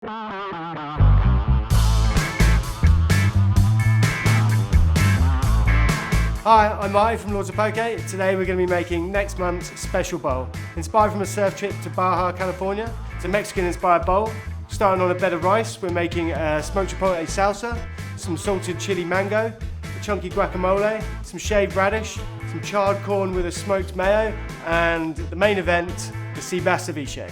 Hi, I'm Marty from Lords of Poké. Today we're going to be making next month's special bowl. Inspired from a surf trip to Baja, California. It's a Mexican-inspired bowl. Starting on a bed of rice, we're making a smoked chipotle salsa, some salted chili mango, a chunky guacamole, some shaved radish, some charred corn with a smoked mayo, and the main event, the sea bass ceviche.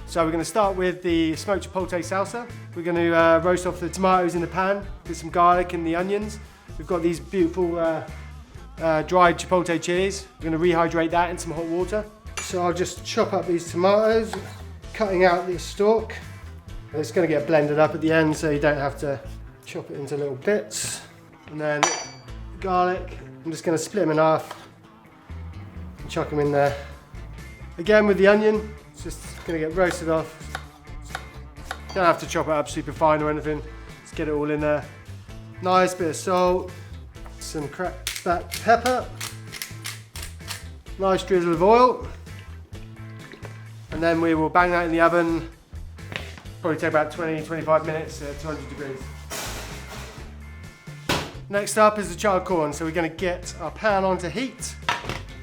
So we're going to start with the smoked chipotle salsa. We're going to roast off the tomatoes in the pan with some garlic and the onions. We've got these beautiful dried chipotle chilies. We're going to rehydrate that in some hot water. So I'll just chop up these tomatoes, cutting out the stalk. It's going to get blended up at the end, so you don't have to chop it into little bits. And then garlic, I'm just going to split them in half and chuck them in there. Again with the onion, it's just going to get roasted off. Don't have to chop it up super fine or anything. Just get it all in there. Nice bit of salt, some cracked black pepper, nice drizzle of oil, and then we will bang that in the oven. Probably take about 20-25 minutes at 200 degrees. Next up is the charred corn. So we're going to get our pan onto heat,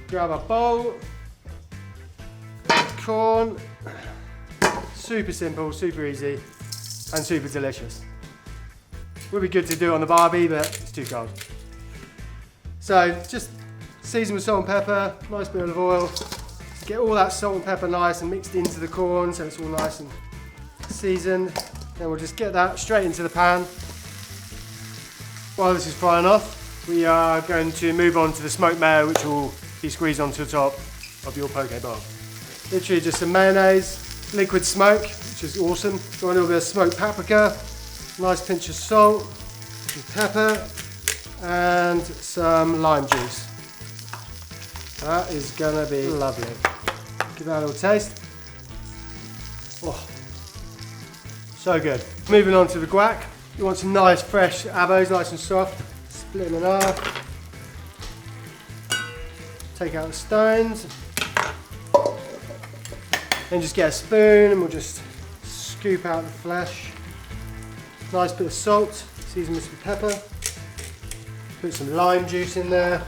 grab our bowl, corn. Super simple, super easy, and super delicious. Would be good to do on the barbie, but it's too cold. So just season with salt and pepper, nice bit of oil. Get all that salt and pepper nice and mixed into the corn so it's all nice and seasoned. Then we'll just get that straight into the pan. While this is frying off, we are going to move on to the smoked mayo, which will be squeezed onto the top of your poke bowl. Literally just some mayonnaise, liquid smoke, which is awesome. Got a little bit of smoked paprika, nice pinch of salt, some pepper, and some lime juice. That is gonna be lovely. Give that a little taste. Oh, so good. Moving on to the guac. You want some nice fresh abos, nice and soft. Split them in half. Take out the stones. Then just get a spoon and we'll just scoop out the flesh. Nice bit of salt, season with some pepper. Put some lime juice in there.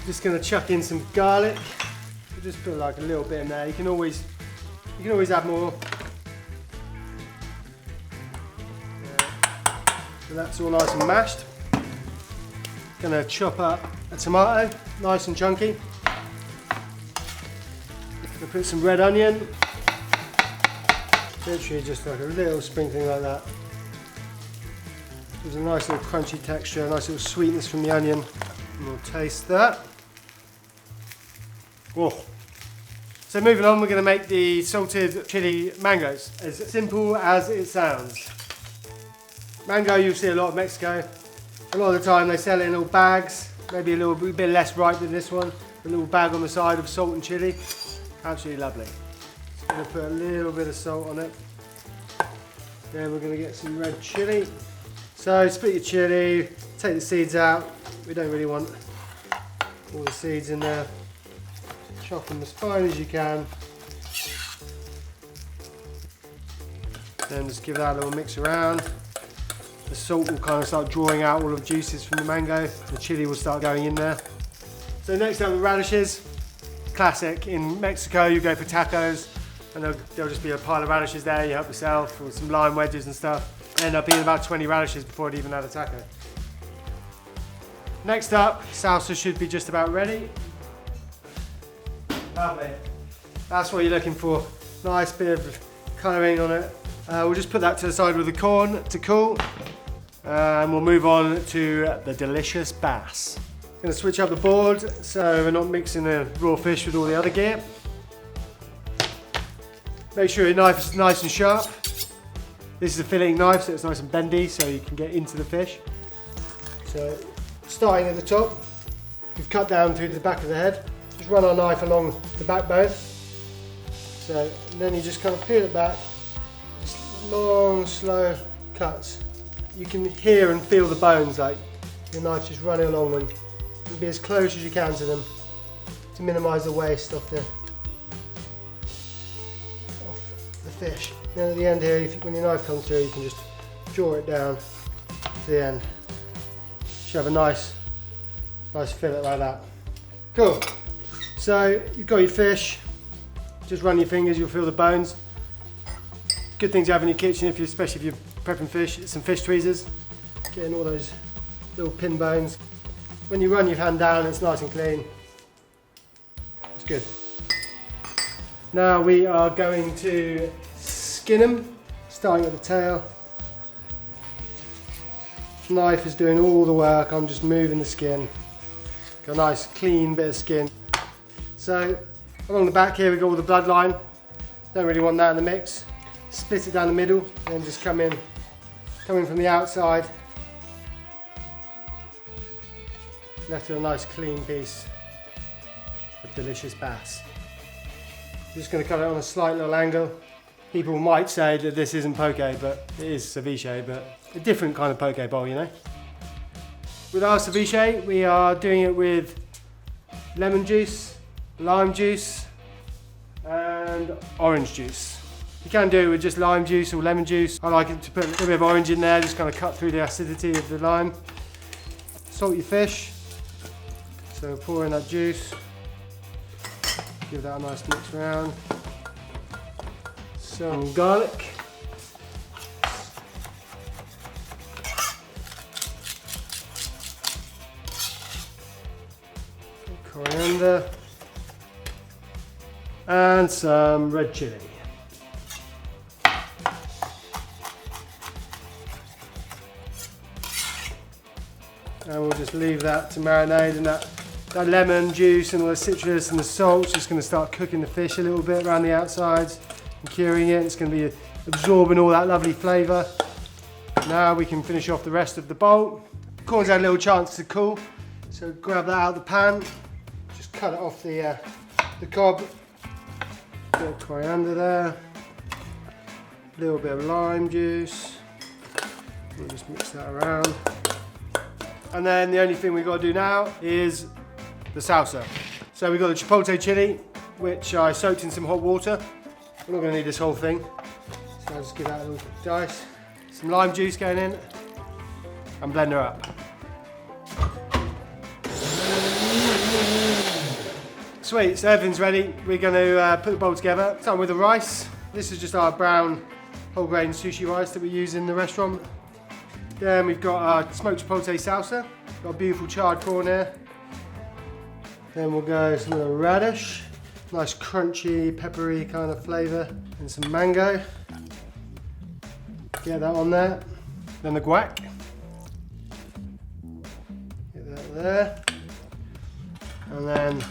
Just going to chuck in some garlic. We'll just put like a little bit in there. You can always add more. So that's all nice and mashed. Going to chop up a tomato, nice and chunky. Going to put some red onion. Literally just like a little sprinkling like that. Gives a nice little crunchy texture, nice little sweetness from the onion. And we'll taste that. Oh. So moving on, we're going to make the salted chili mangoes. As simple as it sounds. Mango you'll see a lot of Mexico. A lot of the time they sell it in little bags, maybe a little bit less ripe than this one. A little bag on the side of salt and chili. Absolutely lovely. Just going to put a little bit of salt on it. Then we're going to get some red chili. So split your chili, take the seeds out. We don't really want all the seeds in there. Chop them as fine as you can. Then just give that a little mix around. The salt will kind of start drawing out all of the juices from the mango. The chili will start going in there. So next up the radishes. Classic, in Mexico you go for tacos and there'll just be a pile of radishes there, you help yourself, with some lime wedges and stuff. End up eating about 20 radishes before it even had a taco. Next up, salsa should be just about ready. Lovely. That's what you're looking for. Nice bit of colouring on it. We'll just put that to the side with the corn to cool. And we'll move on to the delicious bass. Going to switch up the board so we're not mixing the raw fish with all the other gear. Make sure your knife is nice and sharp. This is a filleting knife, so it's nice and bendy so you can get into the fish. So starting at the top, we've cut down through the back of the head. Just run our knife along the backbone. So and then you just kind of peel it back. Just long, slow cuts. You can hear and feel the bones, like your knife just running along them. And be as close as you can to them to minimise the waste of the fish. Then at the end here, when your knife comes through, you can just draw it down to the end. Should have a nice fillet like that. Cool. So you've got your fish. Just run your fingers, you'll feel the bones. Good thing to have in your kitchen, especially if you're prepping fish. Some fish tweezers, getting all those little pin bones. When you run your hand down, it's nice and clean. It's good. Now we are going to skin them, starting at the tail. Knife is doing all the work, I'm just moving the skin. Got a nice clean bit of skin. So along the back here we've got all the bloodline. Don't really want that in the mix. Split it down the middle and then just come in from the outside. Left with a nice clean piece of delicious bass. Just going to cut it on a slight little angle. People might say that this isn't poke, but it is ceviche, but a different kind of poke bowl, you know. With our ceviche, we are doing it with lemon juice, lime juice, and orange juice. You can do it with just lime juice or lemon juice. I like it to put a little bit of orange in there, just kind of cut through the acidity of the lime. Salt your fish. So pour in that juice. Give that a nice mix around. Some garlic. Some coriander. And some red chilli. And we'll just leave that to marinate, and that lemon juice and all the citrus and the salt's just going to start cooking the fish a little bit around the outsides and curing it. It's going to be absorbing all that lovely flavour. Now we can finish off the rest of the bowl. The corn's had a little chance to cool, so grab that out of the pan, just cut it off the cob. Bit of coriander there, a little bit of lime juice. We'll just mix that around. And then the only thing we've got to do now is the salsa. So we've got the chipotle chili, which I soaked in some hot water. We're not going to need this whole thing, so I'll just give that a little dice. Some lime juice going in, and blend her up. Sweet, so everything's ready. We're going to put the bowl together. Starting with the rice. This is just our brown whole grain sushi rice that we use in the restaurant. Then we've got our smoked chipotle salsa. Got a beautiful charred corn here. Then we'll go some of the radish. Nice crunchy, peppery kind of flavour. And some mango. Get that on there. Then the guac. Get that there. And then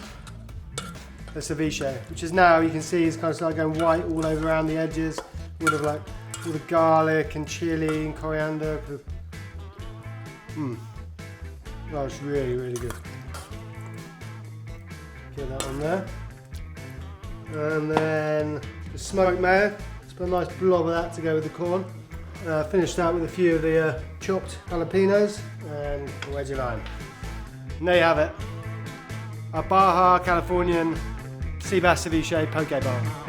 the ceviche, which is now, you can see, is kind of starting going white all over around the edges. Would have like all the garlic and chili and coriander. That was really, really good. Get that on there. And then the smoked mayo. Just put a nice blob of that to go with the corn. Finished that with a few of the chopped jalapenos and a wedge of lime. And there you have it. Our Baja Californian sea bass ceviche poke bowl.